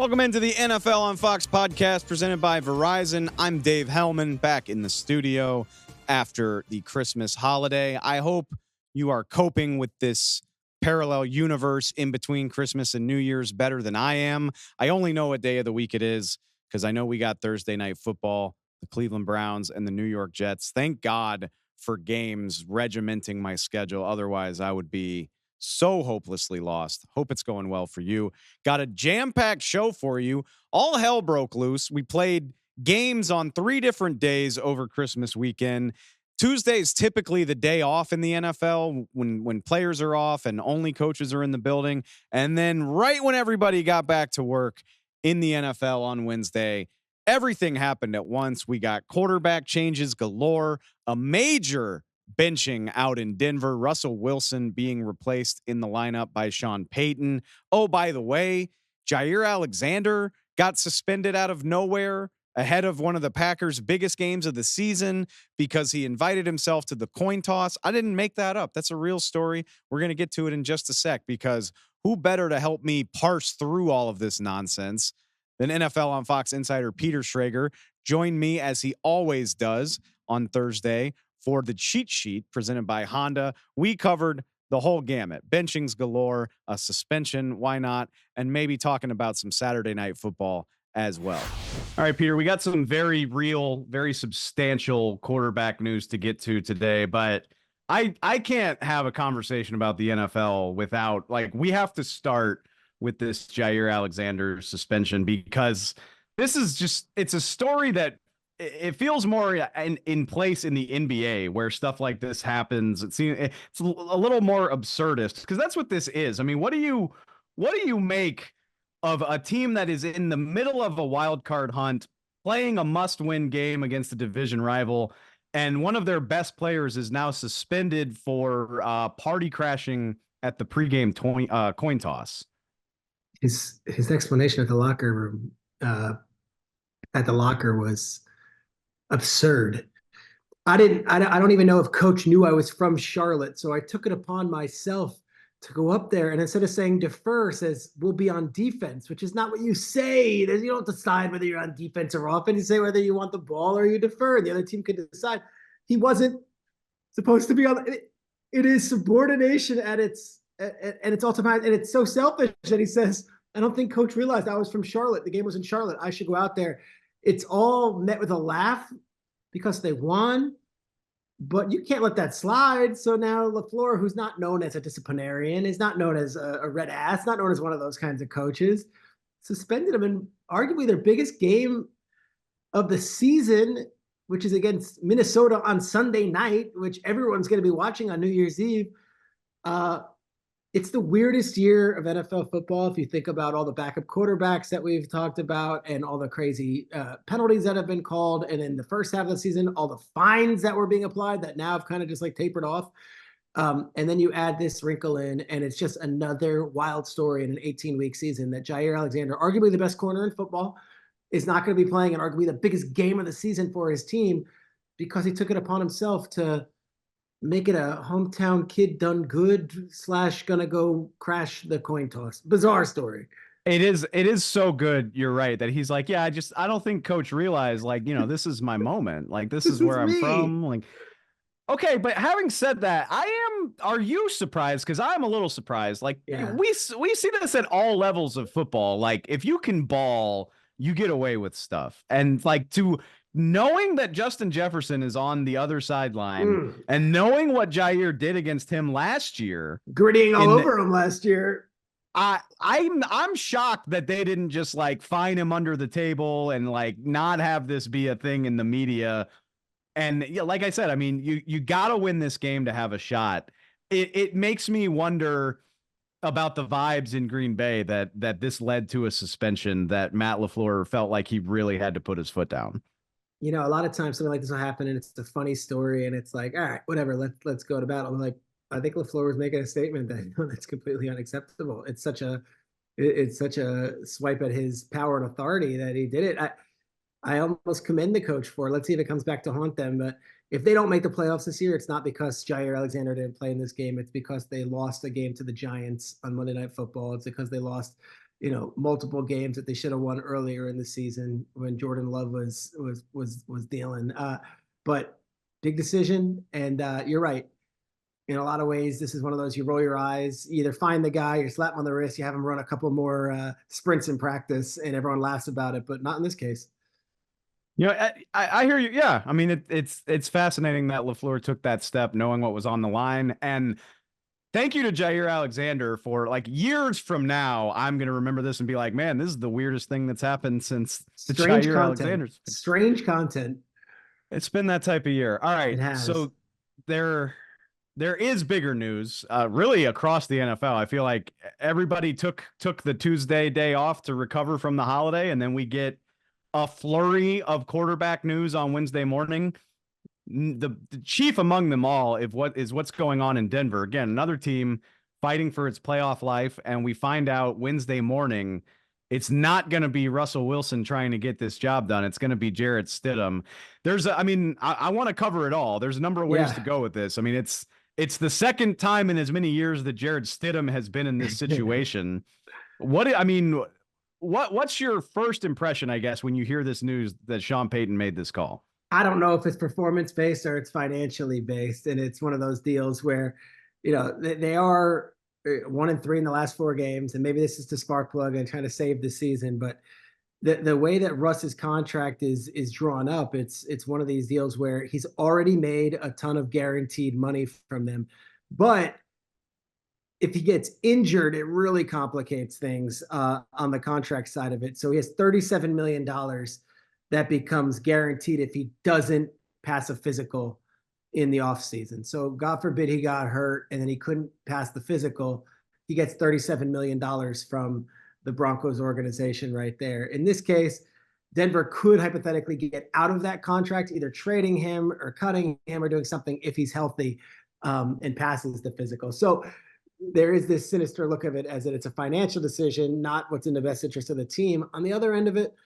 Welcome into the NFL on Fox podcast presented by Verizon. I'm Dave Helman, back in the studio after the Christmas holiday. I hope you are coping with this parallel universe in between Christmas and New Year's better than I am. I only know what day of the week it is because I know we got Thursday night football, the Cleveland Browns and the New York Jets. Thank God for games regimenting my schedule. Otherwise, I would be so hopelessly lost. Hope it's going well for you. Got a jam-packed show for you. All hell broke loose. We played games on 3 different days over Christmas weekend. Tuesday is typically the day off in the NFL when players are off and only coaches are in the building. And then right when everybody got back to work in the NFL on Wednesday, everything happened at once. We got quarterback changes galore, a major benching out in Denver, Russell Wilson being replaced in the lineup by Sean Payton. Oh, by the way, Jaire Alexander got suspended out of nowhere ahead of one of the Packers' biggest games of the season because he invited himself to the coin toss. I didn't make that up. That's a real story. We're going to get to it in just a sec because who better to help me parse through all of this nonsense than NFL on Fox insider Peter Schrager. Join me as he always does on Thursday for the cheat sheet presented by Honda. We covered the whole gamut. Benchings galore, a suspension, why not? And maybe talking about some Saturday night football as well. All right, Peter, we got some very real, very substantial quarterback news to get to today, but I can't have a conversation about the NFL without, we have to start with this Jaire Alexander suspension because this is just, it's a story that it feels more in place in the NBA where stuff like this happens. It seems it's a little more absurdist because that's what this is. I mean, what do you make of a team that is in the middle of a wild card hunt, playing a must-win game against a division rival, and one of their best players is now suspended for party crashing at the pregame coin toss? His explanation at the locker was absurd. I don't even know if coach knew I was from Charlotte, so I took it upon myself to go up there, and instead of saying defer, says we'll be on defense, which is not what you say. You don't decide whether you're on defense or offense. You say whether you want the ball or you defer, and the other team can decide. He wasn't supposed to be on it. It is subordination at its ultimate, and it's so selfish that he says, I don't think coach realized I was from Charlotte. The game was in Charlotte. I should go out there. It's all met with a laugh because they won, but you can't let that slide. So now LaFleur, who's not known as a disciplinarian, is not known as a red ass, not known as one of those kinds of coaches, suspended him in arguably their biggest game of the season, which is against Minnesota on Sunday night, which everyone's going to be watching on New Year's Eve. It's the weirdest year of NFL football if you think about all the backup quarterbacks that we've talked about and all the crazy penalties that have been called. And in the first half of the season, all the fines that were being applied that now have kind of just tapered off. And then you add this wrinkle in, and it's just another wild story in an 18-week season that Jaire Alexander, arguably the best corner in football, is not going to be playing in arguably the biggest game of the season for his team because he took it upon himself to make it a hometown kid done good / gonna go crash the coin toss. Bizarre story. It is so good. You're right that he's like, yeah, I don't think coach realized this is my moment. This is where I'm from. Okay. But having said that, are you surprised? Cause I'm a little surprised. Yeah. We see this at all levels of football. If you can ball, you get away with stuff. And knowing that Justin Jefferson is on the other sideline and knowing what Jaire did against him last year, grittying all over him last year, I'm shocked that they didn't just fine him under the table and not have this be a thing in the media. And yeah, like I said, I mean, you got to win this game to have a shot. It makes me wonder about the vibes in Green Bay that this led to a suspension that Matt LaFleur felt like he really had to put his foot down. A lot of times something like this will happen and it's a funny story and it's all right, whatever, let's go to battle. I think LaFleur was making a statement that that's completely unacceptable. It's such a swipe at his power and authority that he did it. I almost commend the coach for it. Let's see if it comes back to haunt them. But if they don't make the playoffs this year, it's not because Jaire Alexander didn't play in this game. It's because they lost a game to the Giants on Monday Night Football. It's because they lost multiple games that they should have won earlier in the season when Jordan Love was dealing. But big decision, and you're right. In a lot of ways, this is one of those you roll your eyes, you either find the guy, you slap him on the wrist, you have him run a couple more sprints in practice, and everyone laughs about it, but not in this case. I hear you. Yeah, I mean it's fascinating that LaFleur took that step, knowing what was on the line, and thank you to Jaire Alexander for like years from now. I'm gonna remember this and be like, man, this is the weirdest thing that's happened since the Strange Jaire content. Alexander's. Strange content. It's been that type of year. All It right, has. so there there is bigger news, really across the NFL. I feel like everybody took the Tuesday day off to recover from the holiday, and then we get a flurry of quarterback news on Wednesday morning. The chief among them all is what's going on in Denver. Again, another team fighting for its playoff life, and we find out Wednesday morning it's not going to be Russell Wilson trying to get this job done. It's going to be Jarrett Stidham. I want to cover it all. There's a number of ways to go with this. I mean, it's the second time in as many years that Jarrett Stidham has been in this situation. What's your first impression, I guess, when you hear this news that Sean Payton made this call? I don't know if it's performance based or it's financially based. And it's one of those deals where, they are 1-3 in the last 4 games. And maybe this is the spark plug and trying to save the season. But the way that Russ's contract is drawn up, it's one of these deals where he's already made a ton of guaranteed money from them. But if he gets injured, it really complicates things on the contract side of it. So he has $37 million that becomes guaranteed if he doesn't pass a physical in the offseason. So God forbid he got hurt and then he couldn't pass the physical. He gets $37 million from the Broncos organization right there. In this case, Denver could hypothetically get out of that contract, either trading him or cutting him or doing something if he's healthy and passes the physical. So there is this sinister look of it as that it's a financial decision, not what's in the best interest of the team. On the other end of it,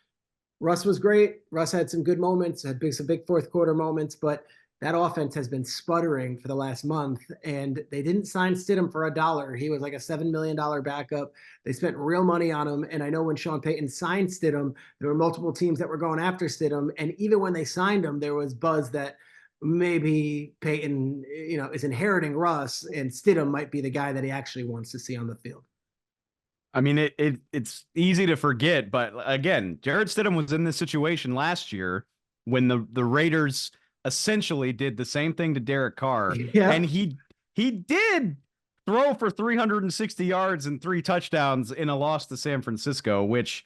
Russ was great. Russ had some good moments, had some big fourth quarter moments, but that offense has been sputtering for the last month, and they didn't sign Stidham for $1. He was like a $7 million backup. They spent real money on him, and I know when Sean Payton signed Stidham, there were multiple teams that were going after Stidham, and even when they signed him, there was buzz that maybe Payton, is inheriting Russ, and Stidham might be the guy that he actually wants to see on the field. I mean, it's easy to forget, but again, Jarrett Stidham was in this situation last year when the Raiders essentially did the same thing to Derek Carr, and he did throw for 360 yards and 3 touchdowns in a loss to San Francisco, which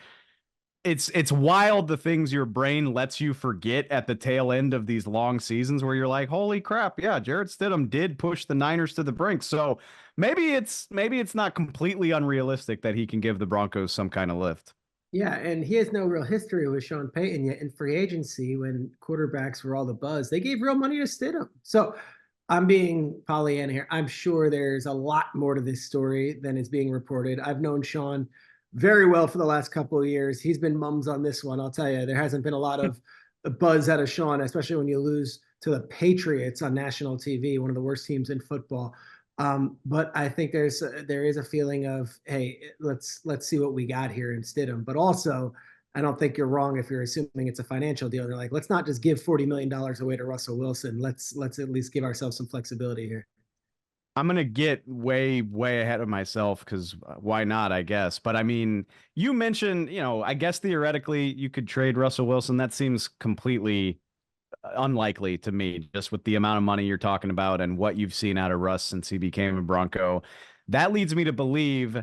it's wild the things your brain lets you forget at the tail end of these long seasons where you're like, holy crap, yeah, Jarrett Stidham did push the Niners to the brink. So maybe it's not completely unrealistic that he can give the Broncos some kind of lift. Yeah, and he has no real history with Sean Payton yet. In free agency, when quarterbacks were all the buzz, they gave real money to Stidham. So I'm being Pollyanna here. I'm sure there's a lot more to this story than is being reported. I've known Sean very well for the last couple of years. He's been mums on this one. I'll tell you, there hasn't been a lot of buzz out of Sean, especially when you lose to the Patriots on national TV, one of the worst teams in football. But I think there is a feeling of, hey, let's see what we got here in Stidham. But also, I don't think you're wrong if you're assuming it's a financial deal. They're like, let's not just give $40 million away to Russell Wilson. Let's at least give ourselves some flexibility here. I'm going to get way, way ahead of myself because why not, I guess. But I mean, you mentioned, I guess theoretically you could trade Russell Wilson. That seems completely unlikely to me, just with the amount of money you're talking about and what you've seen out of Russ since he became a Bronco. That leads me to believe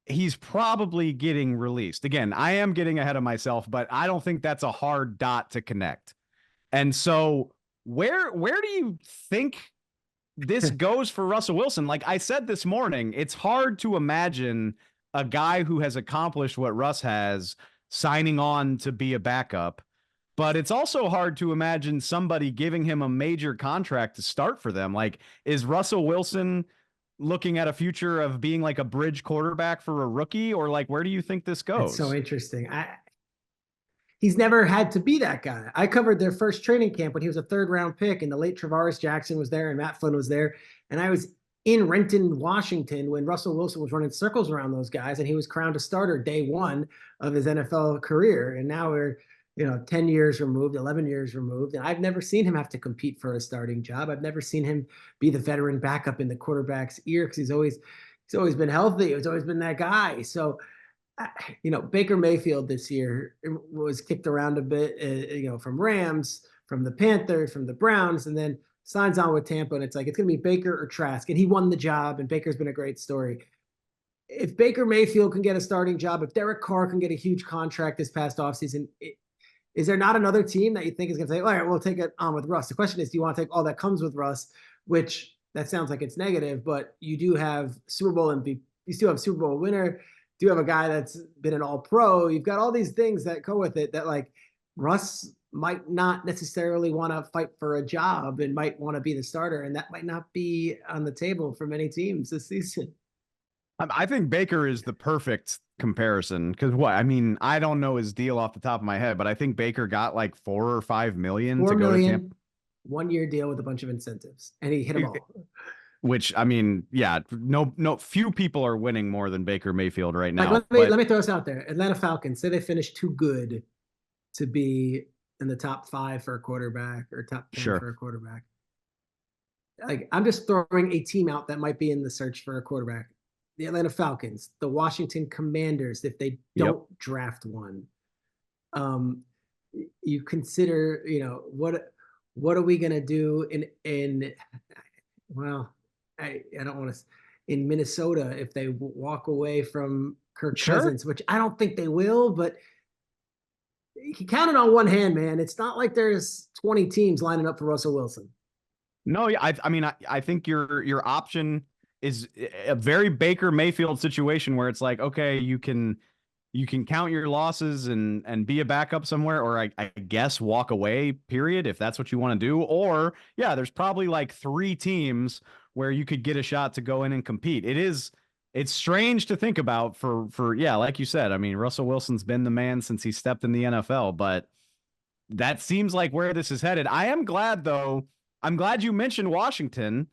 he's probably getting released. Again, I am getting ahead of myself, but I don't think that's a hard dot to connect. And so where do you think this goes for Russell Wilson? Like I said this morning, it's hard to imagine a guy who has accomplished what Russ has signing on to be a backup. But it's also hard to imagine somebody giving him a major contract to start for them. Like, is Russell Wilson looking at a future of being like a bridge quarterback for a rookie, or like, where do you think this goes? It's so interesting. He's never had to be that guy. I covered their first training camp when he was a 3rd round pick, and the late Travaris Jackson was there and Matt Flynn was there. And I was in Renton, Washington, when Russell Wilson was running circles around those guys, and he was crowned a starter day one of his NFL career. And now we're, 10 years removed, 11 years removed, and I've never seen him have to compete for a starting job. I've never seen him be the veteran backup in the quarterback's ear, because he's always been healthy. He's always been that guy. So, Baker Mayfield this year was kicked around a bit, from Rams, from the Panthers, from the Browns, and then signs on with Tampa, and it's like, it's going to be Baker or Trask, and he won the job, and Baker's been a great story. If Baker Mayfield can get a starting job, if Derek Carr can get a huge contract this past offseason, is there not another team that you think is going to say, all right, we'll take it on with Russ? The question is, do you want to take all that comes with Russ, which that sounds like it's negative, but you do have Super Bowl MVP, you still have Super Bowl winner, do you have a guy that's been an all-pro? You've got all these things that go with it that, like, Russ might not necessarily want to fight for a job and might want to be the starter, and that might not be on the table for many teams this season. I think Baker is the perfect comparison, because I don't know his deal off the top of my head, but I think Baker got like 4 or 5 million to go to Tampa. 1 year deal with a bunch of incentives, and he hit them all. Which, no, few people are winning more than Baker Mayfield right now. Let me throw this out there. Atlanta Falcons, say they finish too good to be in the top 5 for a quarterback or top 10 for a quarterback. Like, I'm just throwing a team out that might be in the search for a quarterback. The Atlanta Falcons, the Washington Commanders, if they don't draft one. You consider, what are we going to do I don't want to, in Minnesota, if they walk away from Kirk Cousins, which I don't think they will, but you can count it on one hand, man. It's not like there's 20 teams lining up for Russell Wilson. No, I think your option is a very Baker Mayfield situation where it's like, okay, you can count your losses and be a backup somewhere, or I guess walk away, period, if that's what you want to do. Or there's probably like 3 teams where you could get a shot to go in and compete. It's strange to think about for like you said, Russell Wilson's been the man since he stepped in the NFL, but that seems like where this is headed. I am glad, though. I'm glad you mentioned Washington,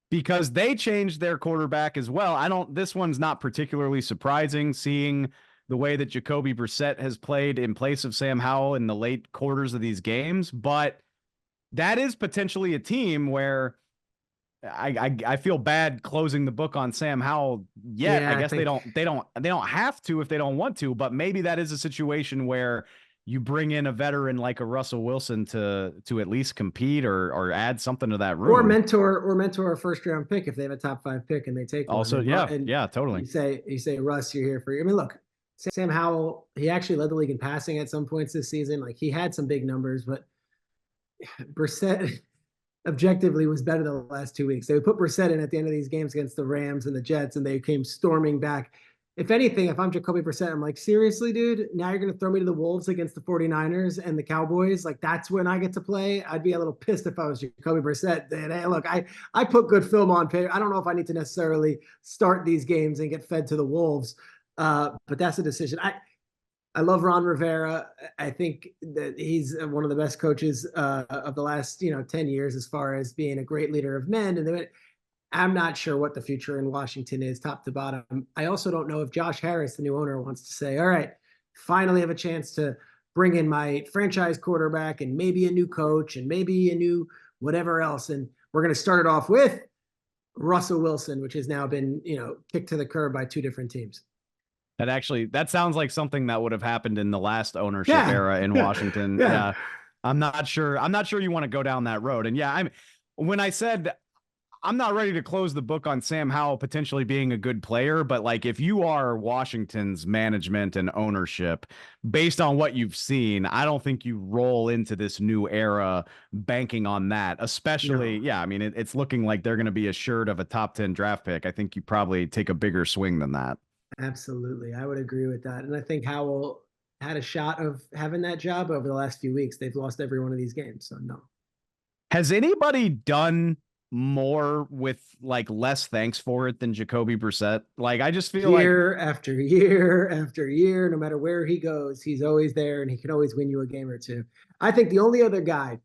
because they changed their quarterback as well. This one's not particularly surprising, seeing the way that Jacoby Brissett has played in place of Sam Howell in the late quarters of these games, but that is potentially a team where I feel bad closing the book on Sam Howell yet. I guess they don't have to if they don't want to, but maybe that is a situation where you bring in a veteran like a Russell Wilson to at least compete or add something to that room, or mentor a first round pick if they have a top 5 pick and they take also one. Totally. You say Russ, you're here for you. Look, Sam Howell, he actually led the league in passing at some points this season. Like, he had some big numbers, but Brissett objectively was better the last 2 weeks. They would put Brissett in at the end of these games against the Rams and the Jets, and they came storming back. If anything, if I'm Jacoby Brissett, I'm like, seriously, dude, now you're going to throw me to the Wolves against the 49ers and the Cowboys? Like, that's when I get to play? I'd be a little pissed if I was Jacoby Brissett. And, hey, look, I put good film on paper. I don't know if I need to necessarily start these games and get fed to the Wolves, but that's a decision. I love Ron Rivera. I think that he's one of the best coaches of the last 10 years as far as being a great leader of men. And I'm not sure what the future in Washington is, top to bottom. I also don't know if Josh Harris, the new owner, wants to say, all right, finally have a chance to bring in my franchise quarterback and maybe a new coach and maybe a new whatever else. And we're going to start it off with Russell Wilson, which has now been, kicked to the curb by 2 different teams. That sounds like something that would have happened in the last ownership era in Washington. Yeah. I'm not sure you want to go down that road. And when I said I'm not ready to close the book on Sam Howell potentially being a good player, but like, if you are Washington's management and ownership, based on what you've seen, I don't think you roll into this new era banking on that, especially, it's looking like they're going to be assured of a top 10 draft pick. I think you probably take a bigger swing than that. Absolutely. I would agree with that. And I think Howell had a shot of having that job over the last few weeks. They've lost every one of these games. So no. Has anybody done more with like less thanks for it than Jacoby Brissett? Like, I just feel year after year after year, no matter where he goes, he's always there and he can always win you a game or two. I think the only other guy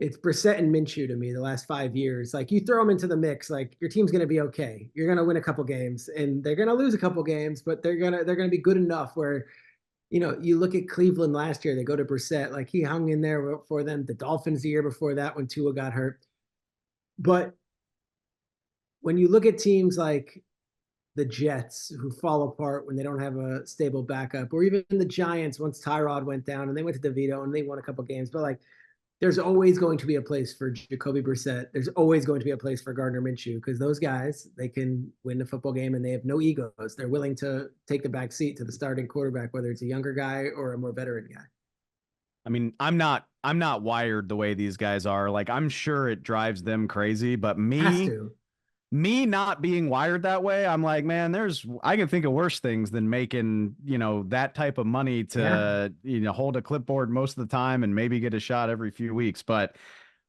It's Brissett and Minshew to me the last 5 years. Like, you throw them into the mix, like, your team's going to be okay. You're going to win a couple games, and they're going to lose a couple games, but they're going to be good enough where, you look at Cleveland last year, they go to Brissett, like, he hung in there for them. The Dolphins the year before that when Tua got hurt. But when you look at teams like the Jets, who fall apart when they don't have a stable backup, or even the Giants once Tyrod went down and they went to DeVito and they won a couple games, but like, there's always going to be a place for Jacoby Brissett. There's always going to be a place for Gardner Minshew, because those guys, they can win a football game and they have no egos. They're willing to take the back seat to the starting quarterback, whether it's a younger guy or a more veteran guy. I mean, I'm not wired the way these guys are. Like, I'm sure it drives them crazy, but Has to. me not being wired that way, I'm like, man, I can think of worse things than making, that type of money to, hold a clipboard most of the time and maybe get a shot every few weeks. But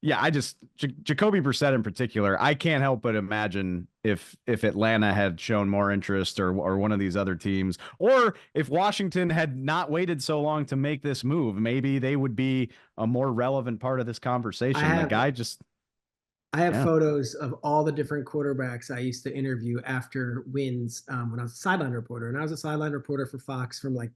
yeah, Jacoby Brissett in particular, I can't help but imagine if Atlanta had shown more interest, or one of these other teams, or if Washington had not waited so long to make this move, maybe they would be a more relevant part of this conversation. The guy just. I have photos of all the different quarterbacks I used to interview after wins when I was a sideline reporter. And I was a sideline reporter for Fox from like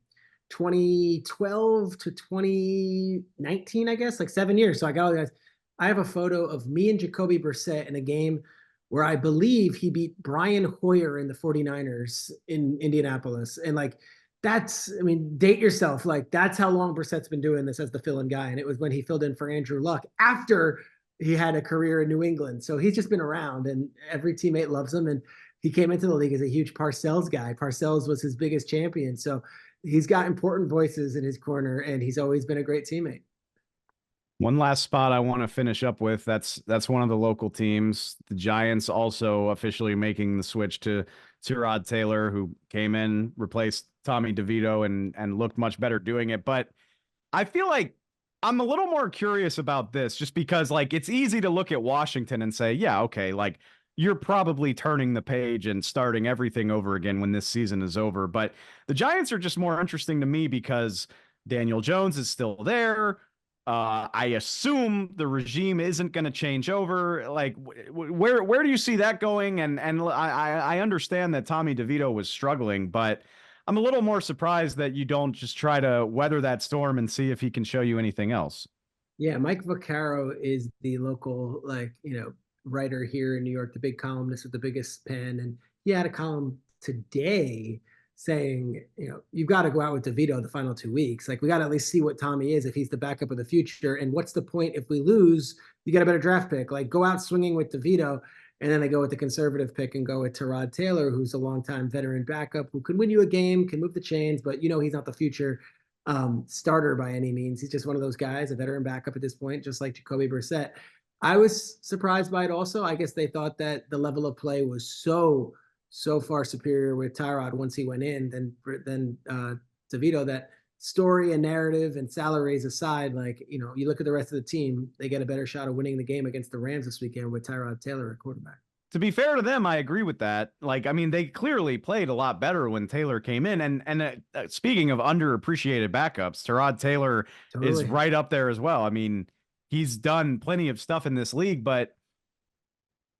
2012 to 2019, I guess, like 7 years. So I got all the guys. I have a photo of me and Jacoby Brissett in a game where I believe he beat Brian Hoyer in the 49ers in Indianapolis. And like, date yourself. Like, that's how long Brissett's been doing this as the fill-in guy. And it was when he filled in for Andrew Luck after he had a career in New England. So he's just been around, and every teammate loves him. And he came into the league as a huge Parcells guy. Parcells was his biggest champion. So he's got important voices in his corner, and he's always been a great teammate. One last spot I want to finish up with. That's one of the local teams. The Giants also officially making the switch to Tyrod Taylor, who came in, replaced Tommy DeVito, and looked much better doing it. But I feel like I'm a little more curious about this, just because, like, it's easy to look at Washington and say, yeah, okay, like, you're probably turning the page and starting everything over again when this season is over. But the Giants are just more interesting to me because Daniel Jones is still there. I assume the regime isn't going to change over. Like, where do you see that going? And I understand that Tommy DeVito was struggling, but I'm a little more surprised that you don't just try to weather that storm and see if he can show you anything else. Yeah, Mike Vaccaro is the local, writer here in New York, the big columnist with the biggest pen. And he had a column today saying, you've got to go out with DeVito the final 2 weeks. Like, we got to at least see what Tommy is, if he's the backup of the future. And what's the point if we lose? You get a better draft pick. Like, go out swinging with DeVito. And then they go with the conservative pick and go with Tyrod Taylor, who's a longtime veteran backup who can win you a game, can move the chains, but he's not the future starter by any means. He's just one of those guys, a veteran backup at this point, just like Jacoby Brissett. I was surprised by it also. I guess they thought that the level of play was so far superior with Tyrod once he went in than DeVito, that story and narrative and salaries aside, you look at the rest of the team, they get a better shot of winning the game against the Rams this weekend with Tyrod Taylor at quarterback. To be fair to them, I agree with that. Like, I mean, they clearly played a lot better when Taylor came in. And speaking of underappreciated backups, Tyrod Taylor is right up there as well. I mean, he's done plenty of stuff in this league, but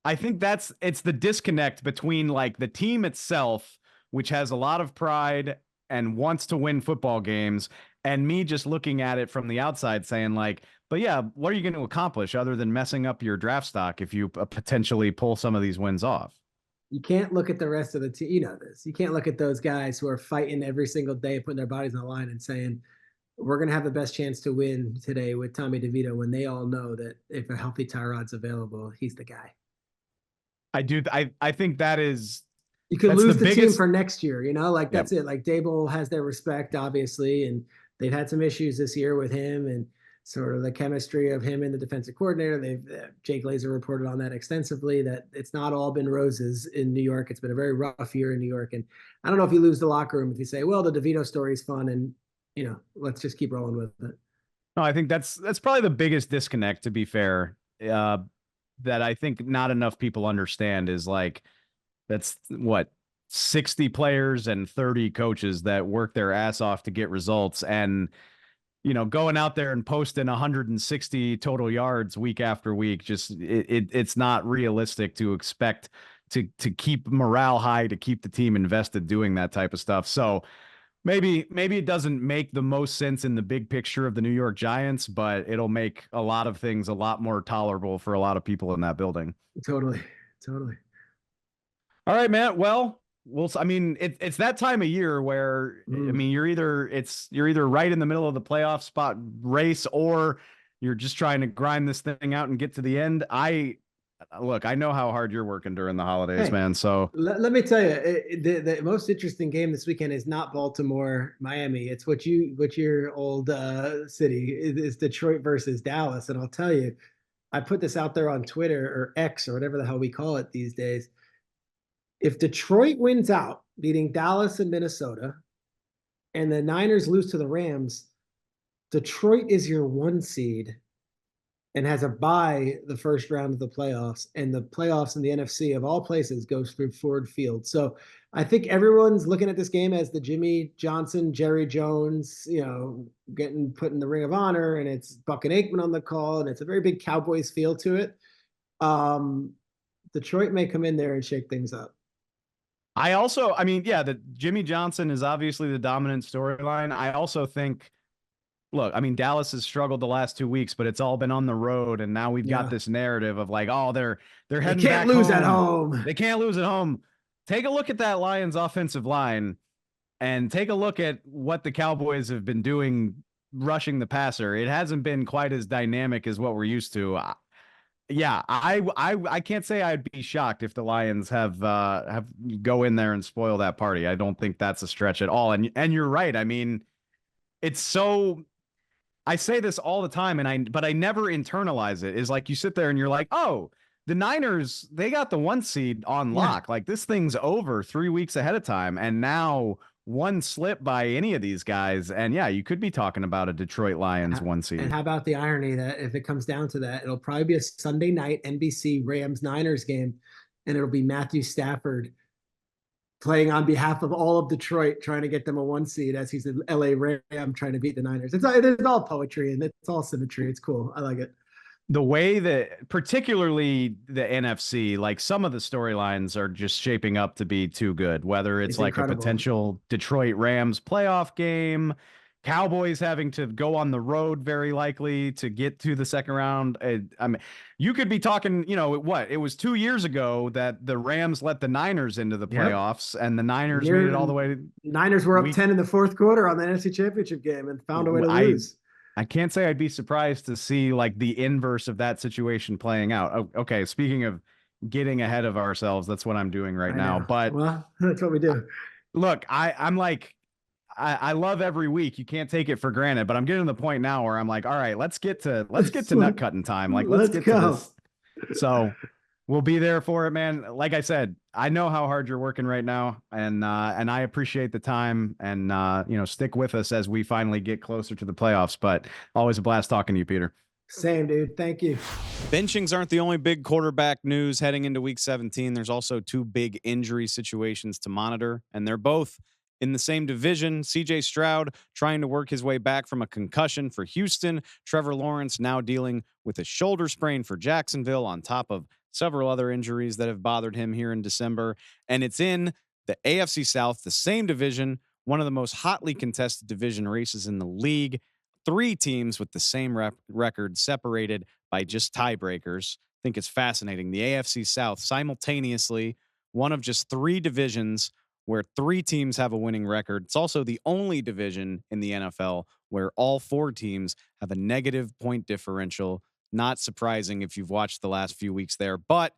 I think it's the disconnect between, like, the team itself, which has a lot of pride and wants to win football games, and me just looking at it from the outside saying, like, but yeah, what are you going to accomplish other than messing up your draft stock if you potentially pull some of these wins off? You can't look at the rest of the team. You know this. You can't look at those guys who are fighting every single day, putting their bodies on the line and saying, we're going to have the best chance to win today with Tommy DeVito, when they all know that if a healthy Tyrod's available, he's the guy. I think that is. You could lose the team for next year, that's it. Like, Dable has their respect, obviously, and they've had some issues this year with him and sort of the chemistry of him and the defensive coordinator. Jake Glazer reported on that extensively, that it's not all been roses in New York. It's been a very rough year in New York. And I don't know if you lose the locker room if you say, well, the DeVito story is fun and, let's just keep rolling with it. No, I think that's probably the biggest disconnect, to be fair, that I think not enough people understand is, like, that's what 60 players and 30 coaches that work their ass off to get results. And, going out there and posting 160 total yards week after week. Just it's not realistic to expect to keep morale high, to keep the team invested doing that type of stuff. So maybe it doesn't make the most sense in the big picture of the New York Giants, but it'll make a lot of things a lot more tolerable for a lot of people in that building. Totally. All right, man. Well, I mean, it's that time of year where I mean, you're either right in the middle of the playoff spot race, or you're just trying to grind this thing out and get to the end. I know how hard you're working during the holidays, man. So let me tell you, the most interesting game this weekend is not Baltimore, Miami. It's what your old city is, Detroit versus Dallas. And I'll tell you, I put this out there on Twitter or X or whatever the hell we call it these days. If Detroit wins out, beating Dallas and Minnesota, and the Niners lose to the Rams, Detroit is your 1 seed and has a bye the first round of the playoffs. And the playoffs in the NFC, of all places, goes through Ford Field. So I think everyone's looking at this game as the Jimmy Johnson, Jerry Jones, getting put in the Ring of Honor, and it's Buck and Aikman on the call, and it's a very big Cowboys feel to it. Detroit may come in there and shake things up. The Jimmy Johnson is obviously the dominant storyline. I also think, look, I mean, Dallas has struggled the last 2 weeks, but it's all been on the road, and now we've got this narrative of like, oh, they're heading they can't back lose home. At home. They can't lose at home. Take a look at that Lions offensive line, and take a look at what the Cowboys have been doing rushing the passer. It hasn't been quite as dynamic as what we're used to. Yeah, I can't say I'd be shocked if the Lions have go in there and spoil that party. I don't think that's a stretch at all. And you're right. I mean, it's so, I say this all the time, but I never internalize it. Is like you sit there and you're like, oh, the Niners, they got the 1 seed on lock. Like this thing's over 3 weeks ahead of time, and now one slip by any of these guys, and you could be talking about a Detroit Lions 1 seed. And how about the irony that if it comes down to that, it'll probably be a Sunday night NBC Rams Niners game, and it'll be Matthew Stafford playing on behalf of all of Detroit, trying to get them a 1 seed as he's an LA Ram trying to beat the Niners. It's all poetry and it's all symmetry. It's cool. I like it. The way that, particularly the NFC, like some of the storylines are just shaping up to be too good, whether it's like incredible. A potential Detroit Rams playoff game, Cowboys having to go on the road very likely to get to the second round. I mean, you could be talking, it was 2 years ago that the Rams let the Niners into the playoffs, and the Niners made it all the way. Niners were up 10 in the fourth quarter on the NFC Championship game and found a way to lose. I can't say I'd be surprised to see like the inverse of that situation playing out. Okay, speaking of getting ahead of ourselves, that's what I'm doing right now. But that's what we do. Look, I'm like, I love every week. You can't take it for granted, but I'm getting to the point now where I'm like, all right, let's get to nut cutting time. Like, let's get to this. So we'll be there for it, man. Like I said, I know how hard you're working right now, and I appreciate the time, and stick with us as we finally get closer to the playoffs. But always a blast talking to you, Peter. Same, dude. Thank you. Benchings aren't the only big quarterback news heading into week 17. There's also 2 big injury situations to monitor, and they're both in the same division. CJ Stroud trying to work his way back from a concussion for Houston. Trevor Lawrence now dealing with a shoulder sprain for Jacksonville, on top of several other injuries that have bothered him here in December. And it's in the AFC South, the same division, one of the most hotly contested division races in the league. 3 teams with the same record, separated by just tiebreakers. I think it's fascinating. The AFC South, simultaneously one of just 3 divisions where 3 teams have a winning record. It's also the only division in the NFL where all 4 teams have a negative point differential. Not surprising if you've watched the last few weeks there, but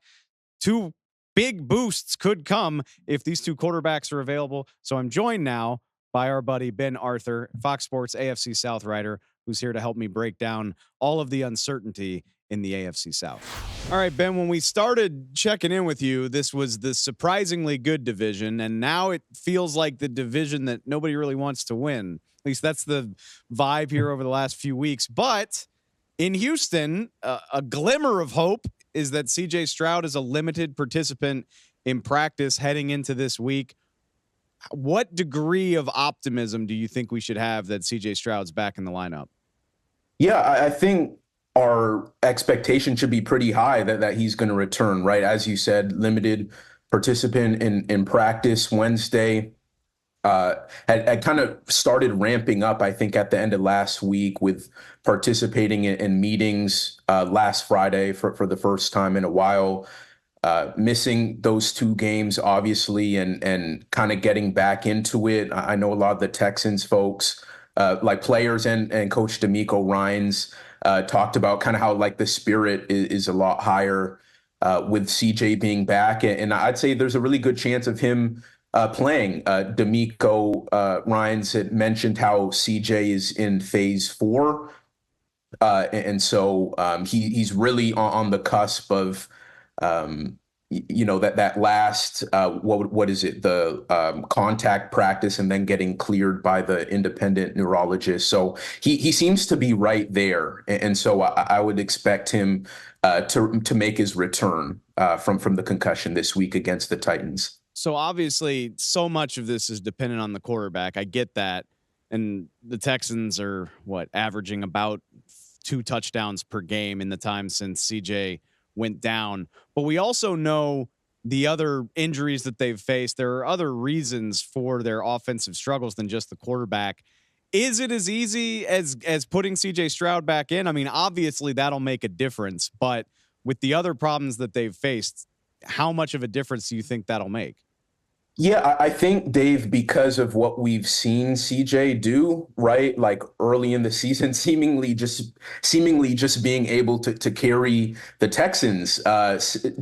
2 big boosts could come if these 2 quarterbacks are available. So I'm joined now by our buddy Ben Arthur, Fox Sports AFC South writer, who's here to help me break down all of the uncertainty in the AFC South. All right, Ben, when we started checking in with you, this was the surprisingly good division, and now it feels like the division that nobody really wants to win. At least that's the vibe here over the last few weeks. But in Houston, a glimmer of hope is that CJ Stroud is a limited participant in practice heading into this week. What degree of optimism do you think we should have that CJ Stroud's back in the lineup? Yeah, I think our expectation should be pretty high that he's going to return, right? As you said, limited participant in practice Wednesday. Had kind of started ramping up, I think, at the end of last week with participating in meetings last Friday for the first time in a while. Missing those two games, obviously, and kind of getting back into it. I know a lot of the Texans folks, like players and Coach D'Amico Ryans, talked about kind of how like the spirit is a lot higher with CJ being back, and I'd say there's a really good chance of him playing. D'Amico Ryans had mentioned how CJ is in phase 4, and so he's really on the cusp of that last what is it, the contact practice and then getting cleared by the independent neurologist. So he seems to be right there, and so I would expect him to make his return from the concussion this week against the Titans. So obviously, so much of this is dependent on the quarterback. I get that. And the Texans are, averaging about 2 touchdowns per game in the time since CJ went down. But we also know the other injuries that they've faced. There are other reasons for their offensive struggles than just the quarterback. Is it as easy as putting CJ Stroud back in? I mean, obviously that'll make a difference. But with the other problems that they've faced, how much of a difference do you think that'll make? Yeah, I think, Dave, because of what we've seen CJ do, right? Like early in the season, seemingly just being able to carry the Texans,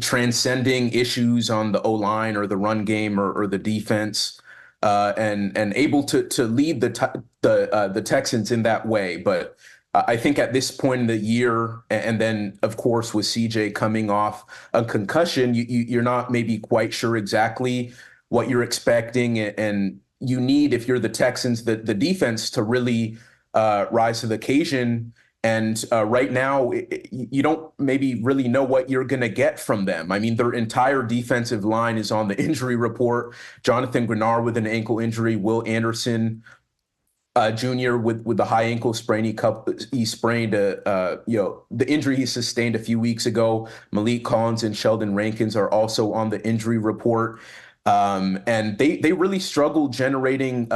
transcending issues on the O-line or the run game or the defense, and able to lead the Texans in that way. But I think at this point in the year, and then of course with CJ coming off a concussion, you're not maybe quite sure exactly what you're expecting, and you need, if you're the Texans, the defense to really rise to the occasion. And right now, you don't maybe really know what you're going to get from them. I mean, their entire defensive line is on the injury report. Jonathan Grenard with an ankle injury, Will Anderson Jr. with the high ankle sprain he sprained the injury he sustained a few weeks ago. Malik Collins and Sheldon Rankins are also on the injury report. And they really struggled generating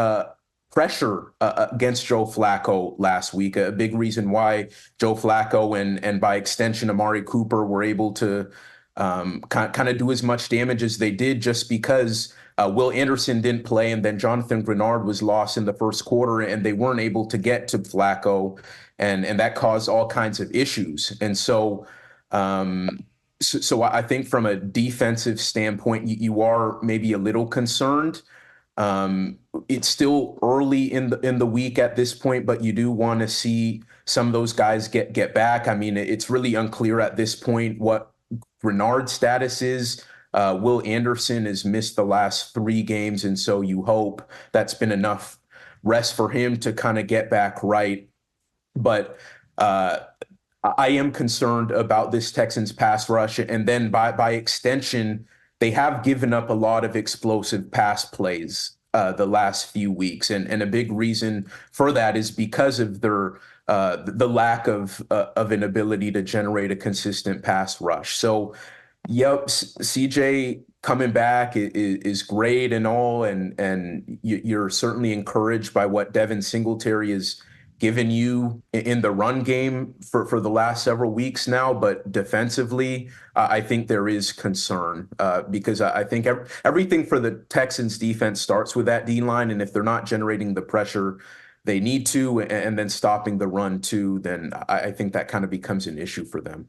pressure against Joe Flacco last week. A big reason why Joe Flacco and by extension Amari Cooper were able to kind of do as much damage as they did, just because Will Anderson didn't play, and then Jonathan Grenard was lost in the first quarter, and they weren't able to get to Flacco, and that caused all kinds of issues. And so I think from a defensive standpoint, you are maybe a little concerned. It's still early in the week at this point, but you do want to see some of those guys get back. I mean, it's really unclear at this point what Grenard's status is. Will Anderson has missed the last 3 games, and so you hope that's been enough rest for him to kind of get back right. But I am concerned about this Texans pass rush, and then by extension, they have given up a lot of explosive pass plays the last few weeks, and a big reason for that is because of their the lack of an ability to generate a consistent pass rush. So, yep, CJ coming back is great and all, and you're certainly encouraged by what Devin Singletary is given you in the run game for the last several weeks now. But defensively, I think there is concern because I think everything for the Texans defense starts with that D-line. And if they're not generating the pressure they need to, and then stopping the run too, then I think that kind of becomes an issue for them.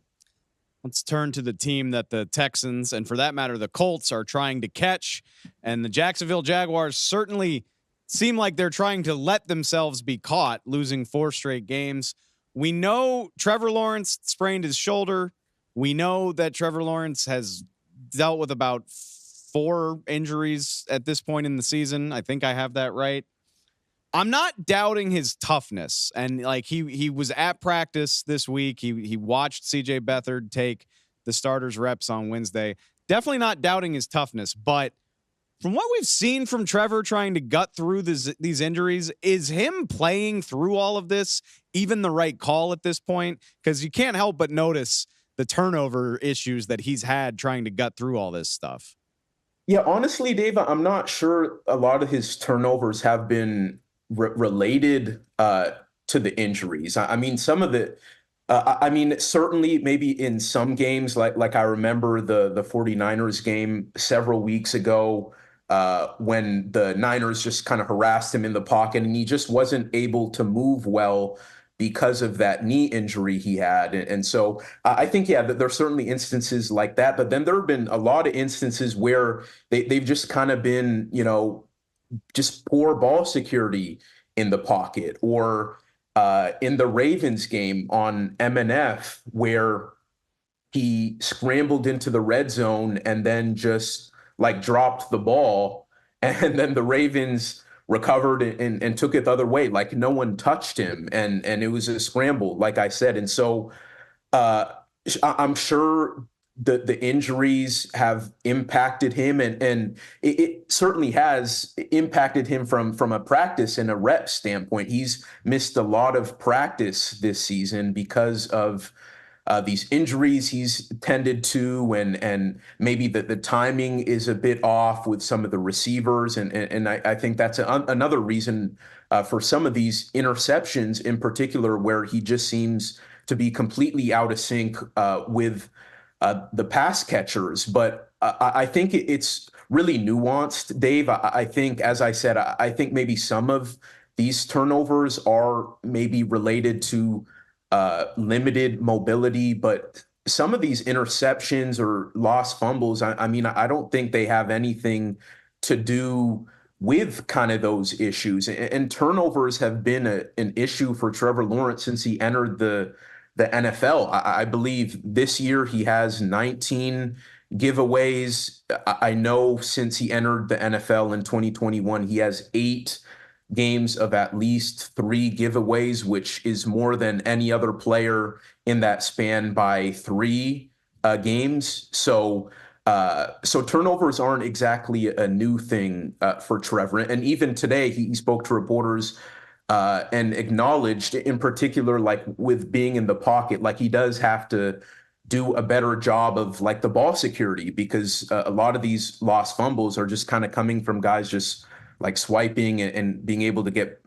Let's turn to the team that the Texans, and for that matter, the Colts, are trying to catch. And the Jacksonville Jaguars certainly seem like they're trying to let themselves be caught, losing 4 straight games. We know Trevor Lawrence sprained his shoulder. We know that Trevor Lawrence has dealt with about 4 injuries at this point in the season. I think I have that right. I'm not doubting his toughness. And like he was at practice this week. He watched CJ Beathard take the starters reps on Wednesday. Definitely not doubting his toughness, but from what we've seen from Trevor trying to gut through these injuries, is him playing through all of this even the right call at this point? Because you can't help but notice the turnover issues that he's had trying to gut through all this stuff. Yeah, honestly, Dave, I'm not sure a lot of his turnovers have been related to the injuries. I mean, some of the I mean, certainly maybe in some games, like I remember the 49ers game several weeks ago, when the Niners just kind of harassed him in the pocket and he just wasn't able to move well because of that knee injury he had. And so I think, yeah, that there's certainly instances like that. But then there have been a lot of instances where they've just kind of been, just poor ball security in the pocket, or in the Ravens game on MNF, where he scrambled into the red zone and then just like dropped the ball, and then the Ravens recovered and took it the other way. Like no one touched him, and it was a scramble, like I said. And so I'm sure the injuries have impacted him, and it certainly has impacted him from a practice and a rep standpoint. He's missed a lot of practice this season because of these injuries he's tended to, and maybe the timing is a bit off with some of the receivers. And I think that's another reason for some of these interceptions in particular, where he just seems to be completely out of sync with the pass catchers. But I think it's really nuanced, Dave. I think, as I said, I think maybe some of these turnovers are maybe related to limited mobility, but some of these interceptions or lost fumbles, I mean, I don't think they have anything to do with kind of those issues. And turnovers have been an issue for Trevor Lawrence since he entered the NFL. I believe this year he has 19 giveaways. I know since he entered the NFL in 2021, he has 8 games of at least 3 giveaways, which is more than any other player in that span by 3 games. So turnovers aren't exactly a new thing for Trevor. And even today, he spoke to reporters and acknowledged, in particular, like with being in the pocket, like he does have to do a better job of like the ball security, because a lot of these lost fumbles are just kind of coming from guys just like swiping and being able to get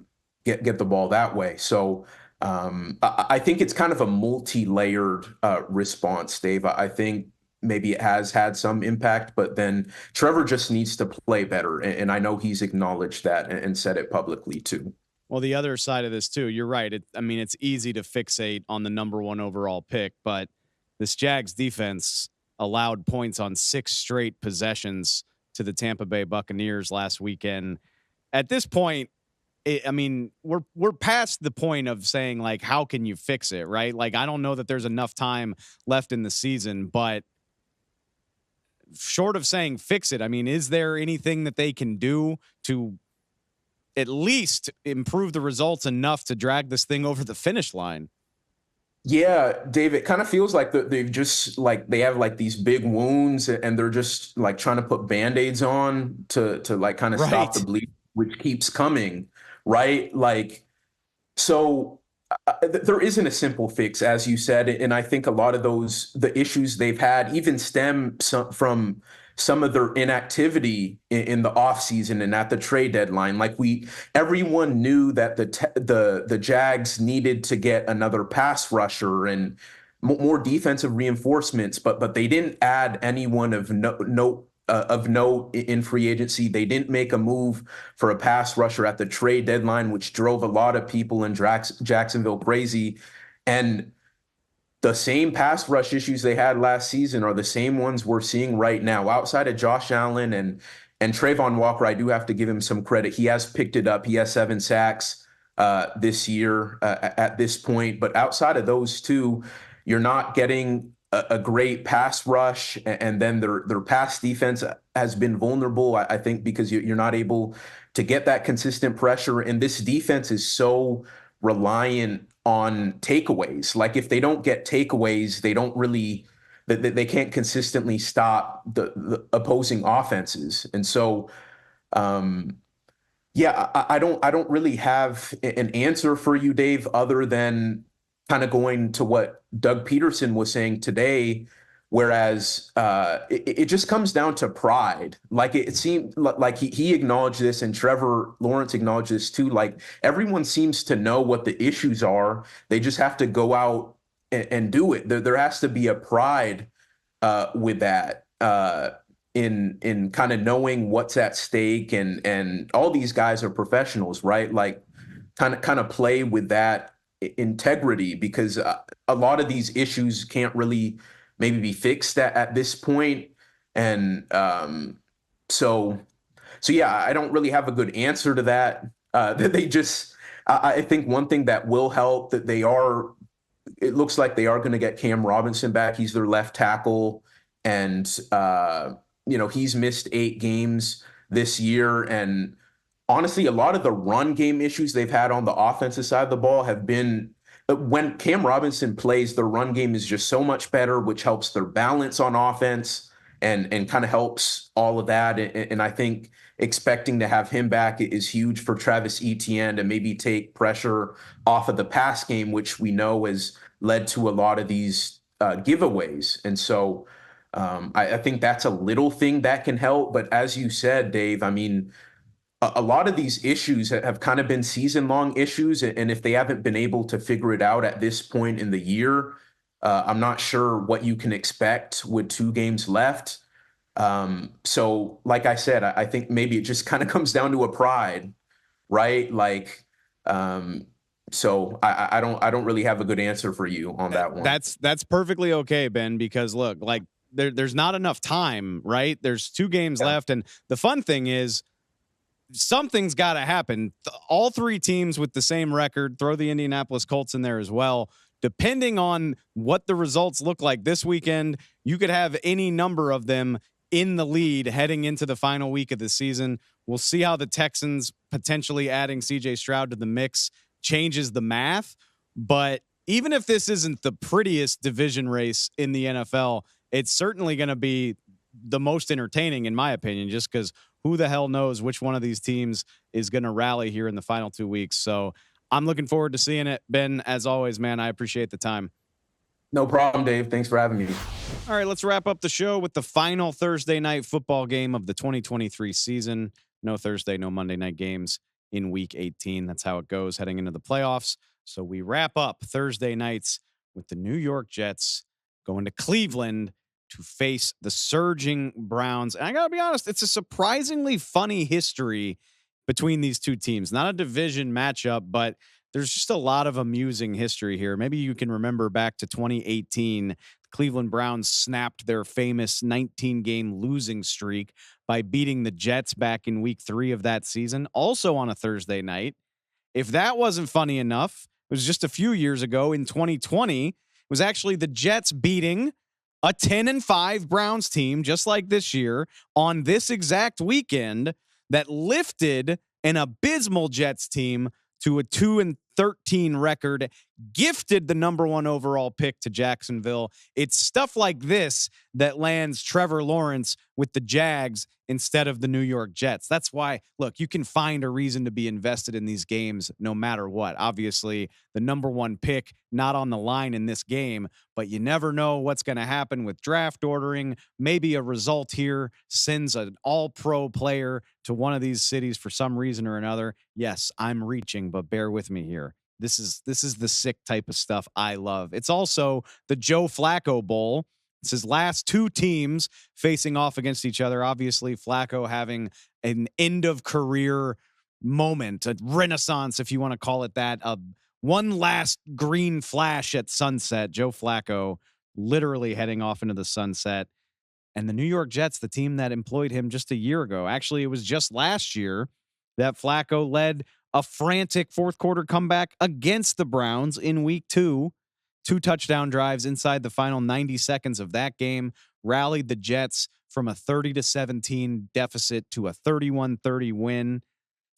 the ball that way. So I think it's kind of a multi-layered response, Dave. I think maybe it has had some impact, but then Trevor just needs to play better. And I know he's acknowledged that and said it publicly too. Well, the other side of this too, you're right. It's easy to fixate on the number 1 overall pick, but this Jags defense allowed points on 6 straight possessions to the Tampa Bay Buccaneers last weekend. At this point, we're past the point of saying, like, how can you fix it, right? Like, I don't know that there's enough time left in the season, but short of saying fix it, I mean, is there anything that they can do to at least improve the results enough to drag this thing over the finish line? Yeah, Dave, it kind of feels like they've just like they have like these big wounds and they're just like trying to put Band-Aids on to like kind of stop the bleed, which keeps coming, right? Like, so there isn't a simple fix, as you said. And I think a lot of the issues they've had even stem from some of their inactivity in the offseason and at the trade deadline. Like everyone knew that the Jags needed to get another pass rusher and more defensive reinforcements, but they didn't add anyone of note in free agency. They didn't make a move for a pass rusher at the trade deadline, which drove a lot of people in Jacksonville crazy. And the same pass rush issues they had last season are the same ones we're seeing right now. Outside of Josh Allen and Trayvon Walker, I do have to give him some credit. He has picked it up. He has 7 sacks this year at this point. But outside of those two, you're not getting a great pass rush. And then their pass defense has been vulnerable, I think, because you're not able to get that consistent pressure. And this defense is so reliant on takeaways. Like if they don't get takeaways, they don't really they can't consistently stop the opposing offenses. And so, yeah, I don't really have an answer for you, Dave, other than kind of going to what Doug Peterson was saying today, whereas it just comes down to pride. Like it seemed like he acknowledged this, and Trevor Lawrence acknowledged this too. Like everyone seems to know what the issues are. They just have to go out and do it. There has to be a pride with that. In kind of knowing what's at stake, and all these guys are professionals, right? Like kind of play with that integrity, because a lot of these issues can't really maybe be fixed at this point. And so yeah, I don't really have a good answer to that. They just, I think one thing that will help, that it looks like they are going to get Cam Robinson back. He's their left tackle, and he's missed 8 games this year. And honestly, a lot of the run game issues they've had on the offensive side of the ball have been, when Cam Robinson plays, the run game is just so much better, which helps their balance on offense and kind of helps all of that. And I think expecting to have him back is huge for Travis Etienne to maybe take pressure off of the pass game, which we know has led to a lot of these giveaways. And so I think that's a little thing that can help. But as you said, Dave, I mean, a lot of these issues have kind of been season-long issues. And if they haven't been able to figure it out at this point in the year, I'm not sure what you can expect with 2 games left. So like I said, I think maybe it just kind of comes down to a pride, right? Like, so I don't really have a good answer for you on that one. That's perfectly okay, Ben, because look, like there's not enough time, right? There's 2 games left. And the fun thing is something's got to happen. All 3 teams with the same record, throw the Indianapolis Colts in there as well. Depending on what the results look like this weekend, you could have any number of them in the lead heading into the final week of the season. We'll see how the Texans potentially adding CJ Stroud to the mix changes the math. But even if this isn't the prettiest division race in the NFL, it's certainly going to be the most entertaining, in my opinion, just because who the hell knows which one of these teams is going to rally here in the final 2 weeks. So I'm looking forward to seeing it. Ben, as always, man, I appreciate the time. No problem, Dave. Thanks for having me. All right, let's wrap up the show with the final Thursday night football game of the 2023 season. No Thursday, no Monday night games in week 18. That's how it goes heading into the playoffs. So we wrap up Thursday nights with the New York Jets going to Cleveland to face the surging Browns. And I got to be honest, it's a surprisingly funny history between these 2 teams. Not a division matchup, but there's just a lot of amusing history here. Maybe you can remember back to 2018, the Cleveland Browns snapped their famous 19-game losing streak by beating the Jets back in week 3 of that season, also on a Thursday night. If that wasn't funny enough, it was just a few years ago in 2020. It was actually the Jets beating a 10-5 Browns team, just like this year, on this exact weekend that lifted an abysmal Jets team to a 2-13 record, gifted the number 1 overall pick to Jacksonville. It's stuff like this that lands Trevor Lawrence with the Jags instead of the New York Jets. That's why, look, you can find a reason to be invested in these games no matter what. Obviously, the number 1 pick not on the line in this game, but you never know what's going to happen with draft ordering. Maybe a result here sends an all-pro player to one of these cities for some reason or another. Yes, I'm reaching, but bear with me here. This is the sick type of stuff I love. It's also the Joe Flacco Bowl. It's his last 2 teams facing off against each other. Obviously, Flacco having an end-of-career moment, a renaissance, if you want to call it that. One last green flash at sunset. Joe Flacco literally heading off into the sunset. And the New York Jets, the team that employed him just a year ago. Actually, it was just last year that Flacco led a frantic 4th-quarter comeback against the Browns in week 2. 2 touchdown drives inside the final 90 seconds of that game, rallied the Jets from a 30-17 deficit to a 31-30 win.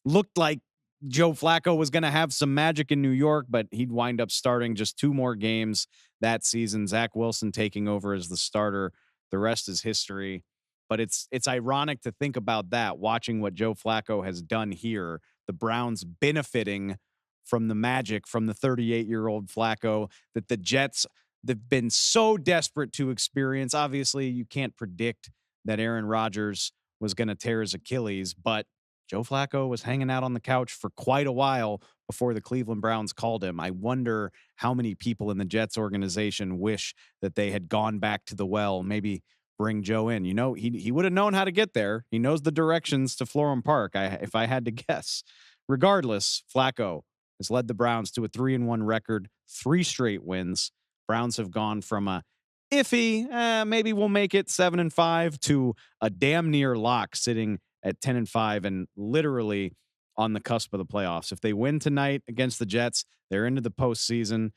Looked like Joe Flacco was going to have some magic in New York, but he'd wind up starting just 2 more games that season. Zach Wilson taking over as the starter. The rest is history. But it's ironic to think about that, watching what Joe Flacco has done here. The Browns benefiting from the magic from the 38-year-old Flacco that the Jets, they've been so desperate to experience. Obviously, you can't predict that Aaron Rodgers was going to tear his Achilles, but Joe Flacco was hanging out on the couch for quite a while before the Cleveland Browns called him. I wonder how many people in the Jets organization wish that they had gone back to the well, maybe bring Joe in. You know, he would have known how to get there. He knows the directions to Florham Park, if I had to guess. Regardless, Flacco has led the Browns to a 3-1 record, 3 straight wins. Browns have gone from a iffy, maybe we'll make it 7-5 to a damn near lock sitting at 10-5 and literally on the cusp of the playoffs. If they win tonight against the Jets, they're into the postseason.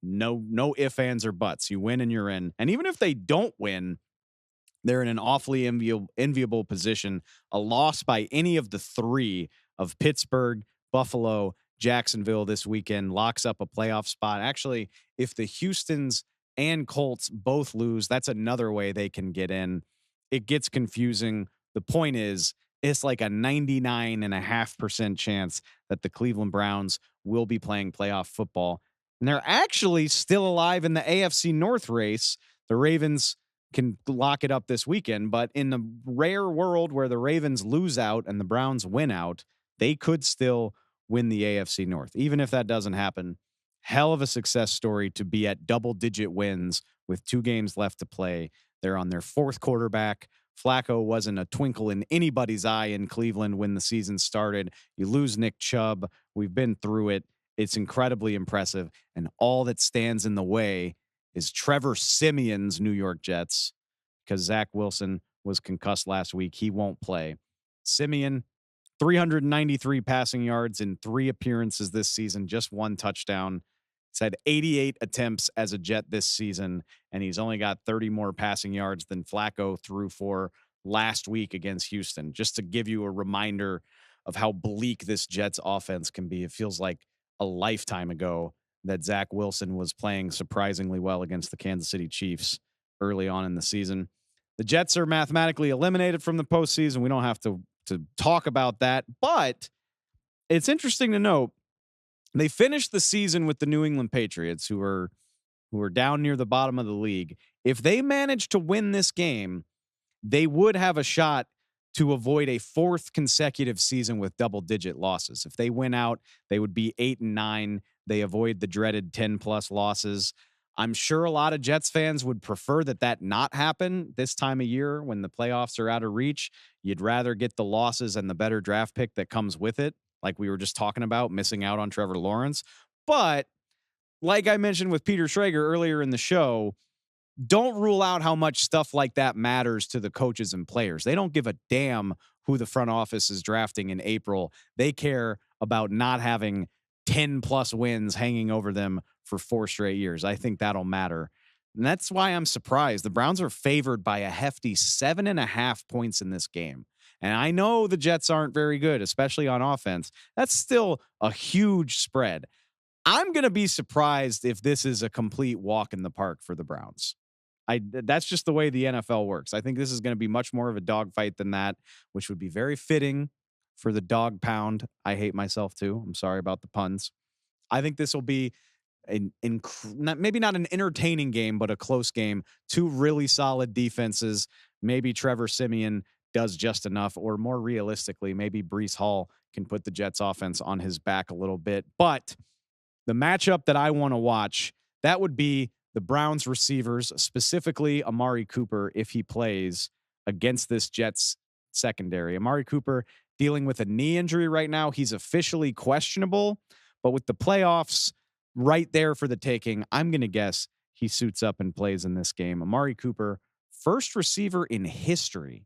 No ifs, ands, or buts. You win and you're in. And even if they don't win, they're in an awfully enviable position. A loss by any of the 3 of Pittsburgh, Buffalo, Jacksonville this weekend locks up a playoff spot. Actually, if the Houstons and Colts both lose, that's another way they can get in. It gets confusing. The point is, it's like a 99.5% chance that the Cleveland Browns will be playing playoff football. And they're actually still alive in the AFC North race. The Ravens can lock it up this weekend, but in the rare world where the Ravens lose out and the Browns win out, they could still win the AFC North. Even if that doesn't happen, hell of a success story to be at double-digit wins with 2 games left to play. They're on their 4th quarterback. Flacco wasn't a twinkle in anybody's eye in Cleveland when the season started. You lose Nick Chubb. We've been through it. It's incredibly impressive. And all that stands in the way is Trevor Siemian's New York Jets, because Zach Wilson was concussed last week. He won't play. Siemian, 393 passing yards in 3 appearances this season, just 1 touchdown. He's had 88 attempts as a Jet this season, and he's only got 30 more passing yards than Flacco threw for last week against Houston. Just to give you a reminder of how bleak this Jets offense can be. It feels like a lifetime ago that Zach Wilson was playing surprisingly well against the Kansas City Chiefs early on in the season. The Jets are mathematically eliminated from the postseason. We don't have to talk about that, but it's interesting to note they finished the season with the New England Patriots, who are down near the bottom of the league. If they manage to win this game, they would have a shot to avoid a 4th consecutive season with double-digit losses. If they win out, they would be 8-9. They avoid the dreaded 10-plus losses. I'm sure a lot of Jets fans would prefer that not happen this time of year when the playoffs are out of reach. You'd rather get the losses and the better draft pick that comes with it, like we were just talking about, missing out on Trevor Lawrence. But like I mentioned with Peter Schrager earlier in the show, don't rule out how much stuff like that matters to the coaches and players. They don't give a damn who the front office is drafting in April. They care about not having 10-plus wins hanging over them for 4 straight years. I think that'll matter. And that's why I'm surprised. The Browns are favored by a hefty 7.5 points in this game. And I know the Jets aren't very good, especially on offense. That's still a huge spread. I'm going to be surprised if this is a complete walk in the park for the Browns. That's just the way the NFL works. I think this is going to be much more of a dogfight than that, which would be very fitting for the dog pound. I hate myself too. I'm sorry about the puns. I think this will be maybe not an entertaining game, but a close game. 2 really solid defenses. Maybe Trevor Siemian does just enough, or more realistically, maybe Breece Hall can put the Jets offense on his back a little bit. But the matchup that I want to watch, that would be the Browns receivers, specifically Amari Cooper, if he plays against this Jets secondary. Amari Cooper dealing with a knee injury right now. He's officially questionable, but with the playoffs right there for the taking, I'm going to guess he suits up and plays in this game. Amari Cooper, first receiver in history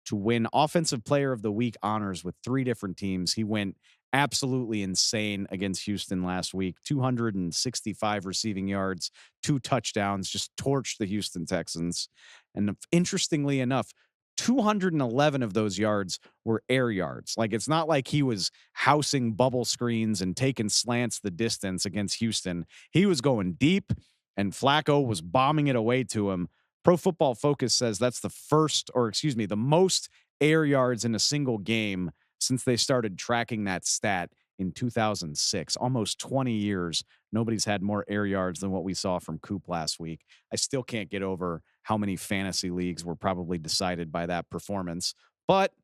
to win Offensive Player of the Week honors with 3 different teams. He went absolutely insane against Houston last week. 265 receiving yards, 2 touchdowns, just torched the Houston Texans. And interestingly enough, 211 of those yards were air yards. Like, it's not like he was housing bubble screens and taking slants the distance against Houston. He was going deep and Flacco was bombing it away to him. Pro Football Focus says that's the most air yards in a single game since they started tracking that stat in 2006. Almost 20 years, nobody's had more air yards than what we saw from Coop last week. I still can't get over how many fantasy leagues were probably decided by that performance. But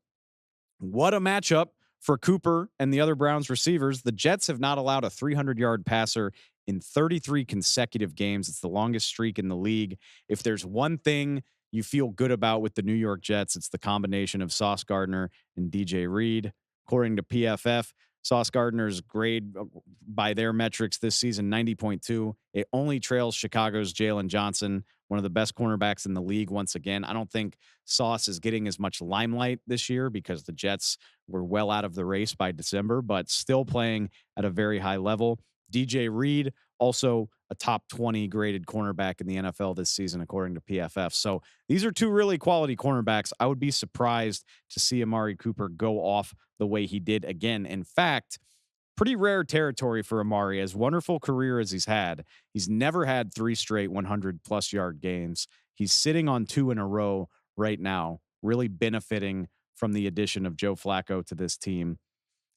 what a matchup for Cooper and the other Browns receivers. The Jets have not allowed a 300-yard passer in 33 consecutive games. It's the longest streak in the league. If there's one thing you feel good about with the New York Jets, it's the combination of Sauce Gardner and DJ Reed. According to PFF, Sauce Gardner's grade by their metrics this season, 90.2. It only trails Chicago's Jalen Johnson, one of the best cornerbacks in the league once again. I don't think Sauce is getting as much limelight this year because the Jets were well out of the race by December, but still playing at a very high level. DJ Reed, also a top 20 graded cornerback in the NFL this season, according to PFF. So these are two really quality cornerbacks. I would be surprised to see Amari Cooper go off the way he did again. In fact, pretty rare territory for Amari. As wonderful career as he's had, he's never had 3 straight 100-plus yard games. He's sitting on 2 in a row right now, really benefiting from the addition of Joe Flacco to this team.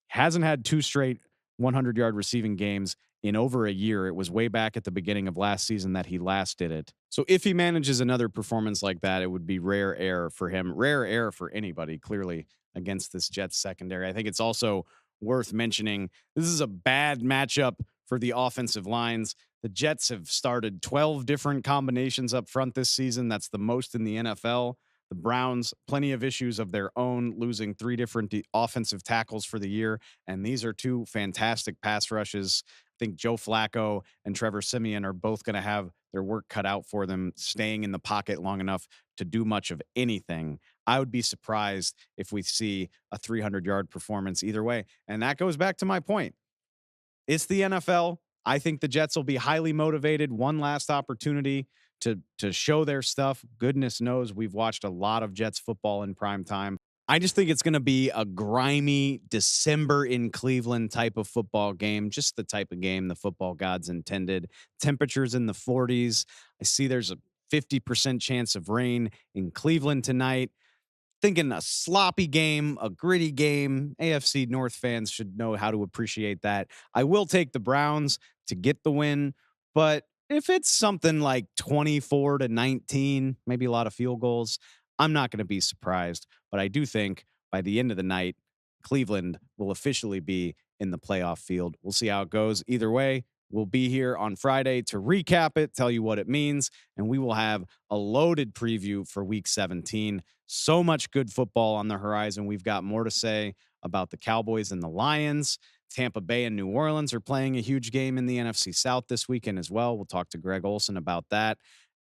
Hasn't had 2 straight 100-yard receiving games in over a year. It was way back at the beginning of last season that he last did it. So if he manages another performance like that, it would be rare air for him, rare air for anybody, clearly, against this Jets secondary. I think it's also worth mentioning this is a bad matchup for the offensive lines. The Jets have started 12 different combinations up front this season. That's the most in the NFL. The Browns, plenty of issues of their own, losing 3 different offensive tackles for the year. And these are 2 fantastic pass rushes. I think Joe Flacco and Trevor Siemian are both going to have their work cut out for them, staying in the pocket long enough to do much of anything. I would be surprised if we see a 300-yard performance either way. And that goes back to my point. It's the NFL. I think the Jets will be highly motivated. One last opportunity to show their stuff. Goodness knows we've watched a lot of Jets football in prime time. I just think it's going to be a grimy December in Cleveland type of football game, just the type of game the football gods intended. Temperatures in the 40s. I see there's a 50% chance of rain in Cleveland tonight. Thinking a sloppy game, a gritty game. AFC North fans should know how to appreciate that. I will take the Browns to get the win, but if it's something like 24-19, maybe a lot of field goals, I'm not going to be surprised. But I do think by the end of the night, Cleveland will officially be in the playoff field. We'll see how it goes. Either way, we'll be here on Friday to recap it, tell you what it means, and we will have a loaded preview for Week 17. So much good football on the horizon. We've got more to say about the Cowboys and the Lions. Tampa Bay and New Orleans are playing a huge game in the NFC South this weekend as well. We'll talk to Greg Olson about that.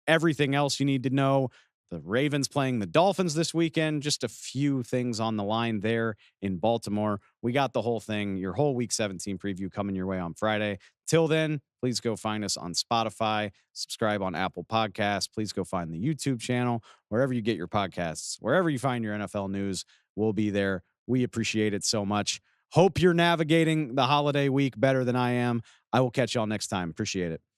Everything else you need to know. The Ravens playing the Dolphins this weekend. Just a few things on the line there in Baltimore. We got the whole thing, your whole Week 17 preview coming your way on Friday. Till then, please go find us on Spotify, subscribe on Apple Podcasts. Please go find the YouTube channel, wherever you get your podcasts, wherever you find your NFL news, we'll be there. We appreciate it so much. Hope you're navigating the holiday week better than I am. I will catch y'all next time. Appreciate it.